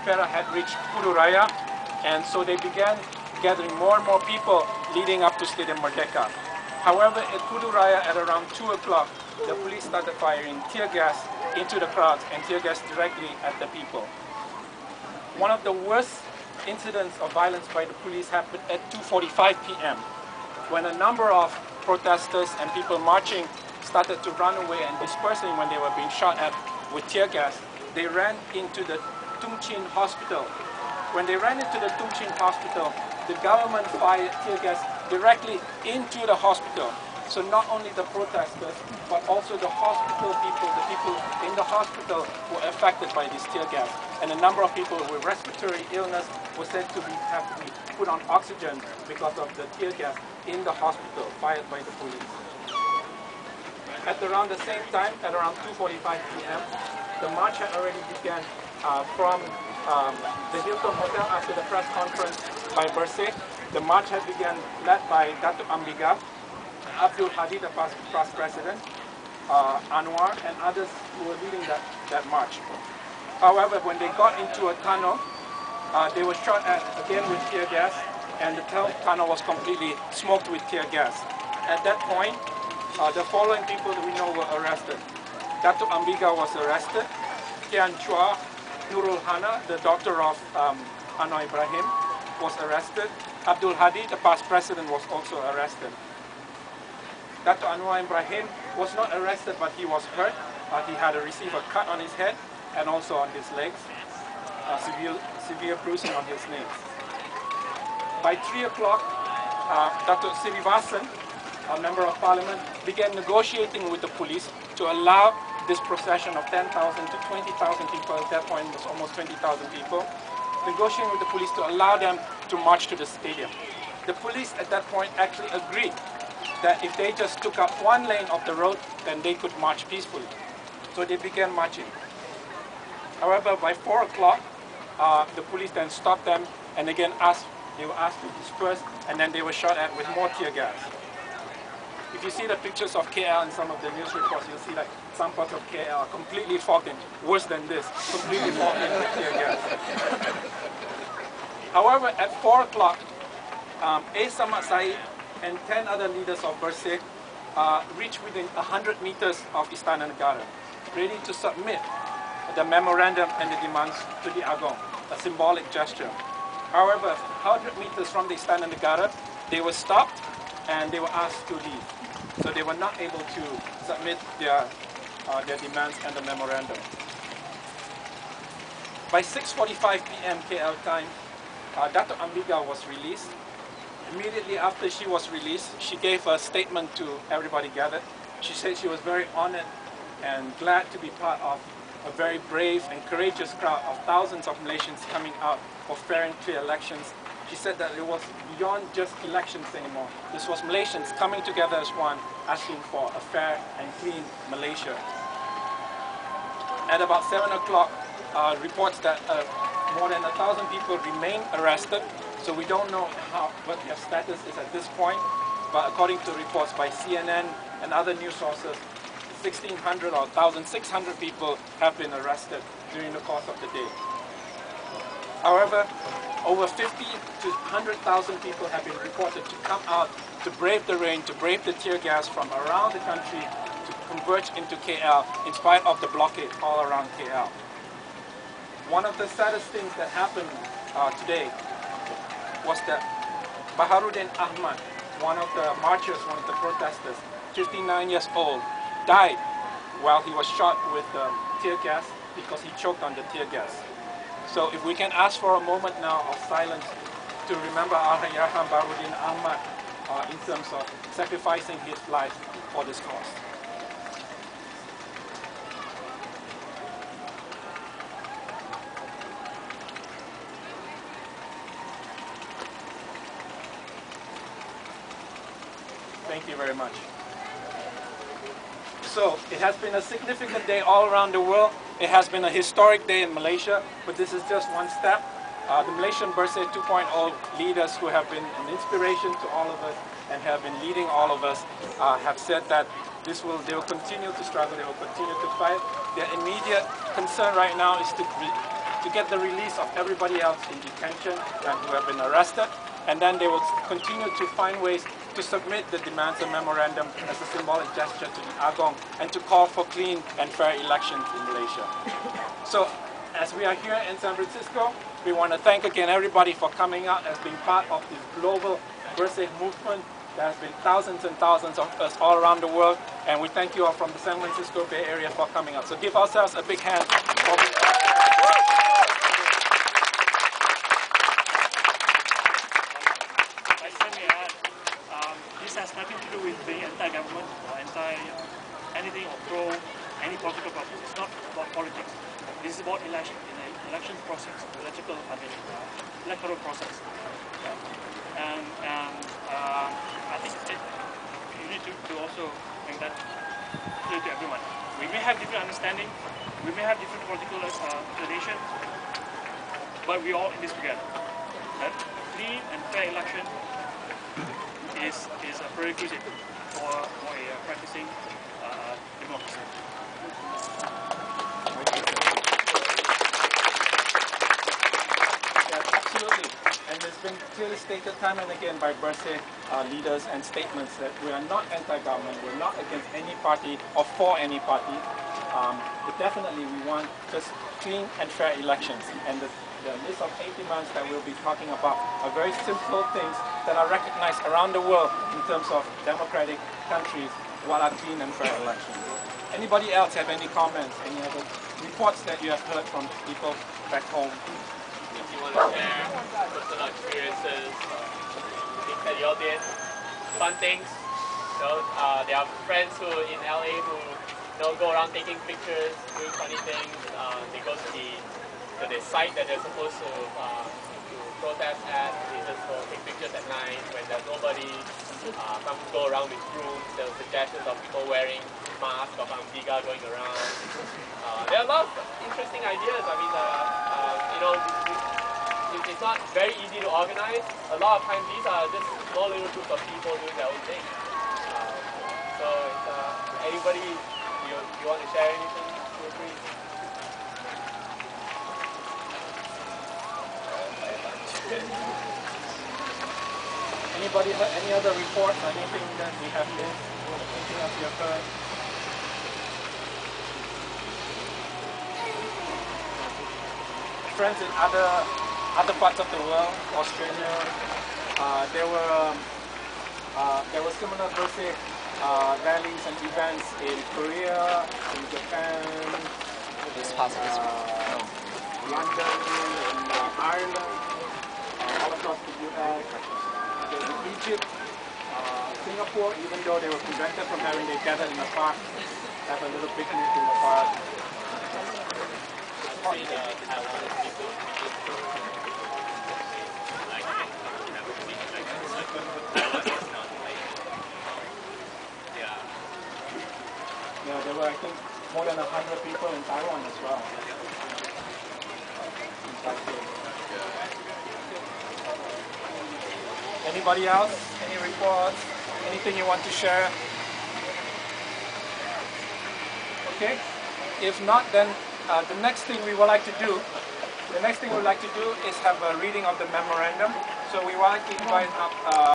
Perak had reached Pudu Raya, and so they began gathering more and more people leading up to Stadium Merdeka. However, at Pudu Raya at around 2 o'clock, the police started firing tear gas into the crowds and tear gas directly at the people. One of the worst incidents of violence by the police happened at 2:45 p.m. when a number of protesters and people marching started to run away and dispersing when they were being shot at with tear gas. They ran into the Tung Chin hospital. When they ran into the Tung Chin hospital, the government fired tear gas directly into the hospital. So not only the protesters, but also the hospital people, the people in the hospital were affected by this tear gas. And a number of people with respiratory illness were said to have to be put on oxygen because of the tear gas in the hospital fired by the police. At around the same time, at around 2:45 p.m., the march had already begun from the Hilton Hotel after the press conference by Bersih. The march had begun led by Datuk Ambiga, Abdul Hadi, the past president, Anwar, and others who were leading that march. However, when they got into a tunnel, they were shot at again with tear gas, and the tunnel was completely smoked with tear gas. At that point, the following people that we know were arrested. Datuk Ambiga was arrested. Tian Chua Nurul Hana, the daughter of Anwar Ibrahim, was arrested. Abdul Hadi, the past president, was also arrested. Datuk Anwar Ibrahim was not arrested, but he was hurt. He had received a cut on his head and also on his legs, severe bruising on his legs. By 3 o'clock, Datuk Sirivasan, a member of parliament, began negotiating with the police to allow this procession of 10,000 to 20,000 people. At that point, it was almost 20,000 people, negotiating with the police to allow them to march to the stadium. The police at that point actually agreed that if they just took up one lane of the road, then they could march peacefully. So they began marching. However, by 4 o'clock, the police then stopped them and again they were asked to disperse, and then they were shot at with more tear gas. If you see the pictures of KL in some of the news reports, you'll see that some parts of KL are completely fogged in, worse than this, completely fogged in with tear gas. However, at 4 o'clock, A. Samad Said and 10 other leaders of Bersih reached within 100 meters of Istana Negara, ready to submit the memorandum and the demands to the Agong, a symbolic gesture. However, 100 meters from the Istana Negara, they were stopped and they were asked to leave. So they were not able to submit their demands and the memorandum. By 6:45 p.m. KL time, Datuk Ambiga was released. Immediately after she was released, she gave a statement to everybody gathered. She said she was very honored and glad to be part of a very brave and courageous crowd of thousands of Malaysians coming out for fair and clear elections. She said that it was beyond just elections anymore. This was Malaysians coming together as one, asking for a fair and clean Malaysia. At about 7 o'clock, reports that more than 1,000 people remain arrested. So we don't know what their status is at this point. But according to reports by CNN and other news sources, 1,600 or 1,600 people have been arrested during the course of the day. However, over 50 to 100,000 people have been reported to come out to brave the rain, to brave the tear gas from around the country to converge into KL in spite of the blockade all around KL. One of the saddest things that happened today was that Baharuddin Ahmad, one of the marchers, one of the protesters, 59 years old, died while he was shot with tear gas because he choked on the tear gas. So if we can ask for a moment now of silence to remember Al-Yarham Baharuddin Ahmad in terms of sacrificing his life for this cause. Thank you very much. So it has been a significant day all around the world. It has been a historic day in Malaysia, but this is just one step. The Malaysian Bersih 2.0 leaders who have been an inspiration to all of us and have been leading all of us have said that they will continue to struggle, they will continue to fight. Their immediate concern right now is to to get the release of everybody else in detention and who have been arrested. And then they will continue to find ways to submit the demands of memorandum as a symbolic gesture to the Agong and to call for clean and fair elections in Malaysia. So as we are here in San Francisco, we want to thank again everybody for coming out as being part of this global Bersih movement. There has been thousands and thousands of us all around the world, and we thank you all from the San Francisco Bay Area for coming out. So give ourselves a big hand. This has nothing to do with being anti-government or anything or pro any political purpose. It's not about politics. This is about election process, electoral process. And I think you need to also make that clear to everyone. We may have different understanding, we may have different political inclination, but we're all in this together. That clean and fair election is a prerequisite for a practicing democracy. Yes, absolutely. And it's been clearly stated time and again by Bersih leaders and statements that we are not anti-government, we're not against any party or for any party, but definitely we want just clean and fair elections. And the list of 8 demands that we'll be talking about are very simple things that are recognized around the world in terms of democratic countries what are clean and fair elections. Anybody else have any comments, any other reports that you have heard from people back home? If you want to share personal experiences, things that you all did, fun things. There are friends who in LA who go around taking pictures, doing funny things. They go to the site that they're supposed to protest at. They just go take pictures at night when there's nobody. Some go around with brooms. There were suggestions of people wearing masks of Amdiga going around. There are a lot of interesting ideas. I mean, it's not very easy to organize. A lot of times these are just small little groups of people doing their own thing. So anybody, you want to share anything, feel free. Anybody heard any other reports, anything that we have missed, anything else you have heard? Friends in other parts of the world, Australia, there were similar Bersih rallies and events in Korea, in Japan, London, in Ireland, all across the US, in Egypt, Singapore, even though they were prevented from having their gather in the park, have a little picnic in the park. Yeah, there were, I think, more than 100 people in Taiwan as well. Anybody else? Any reports? Anything you want to share? Okay. If not, then the next thing we would like to do is have a reading of the memorandum. So we would like to invite up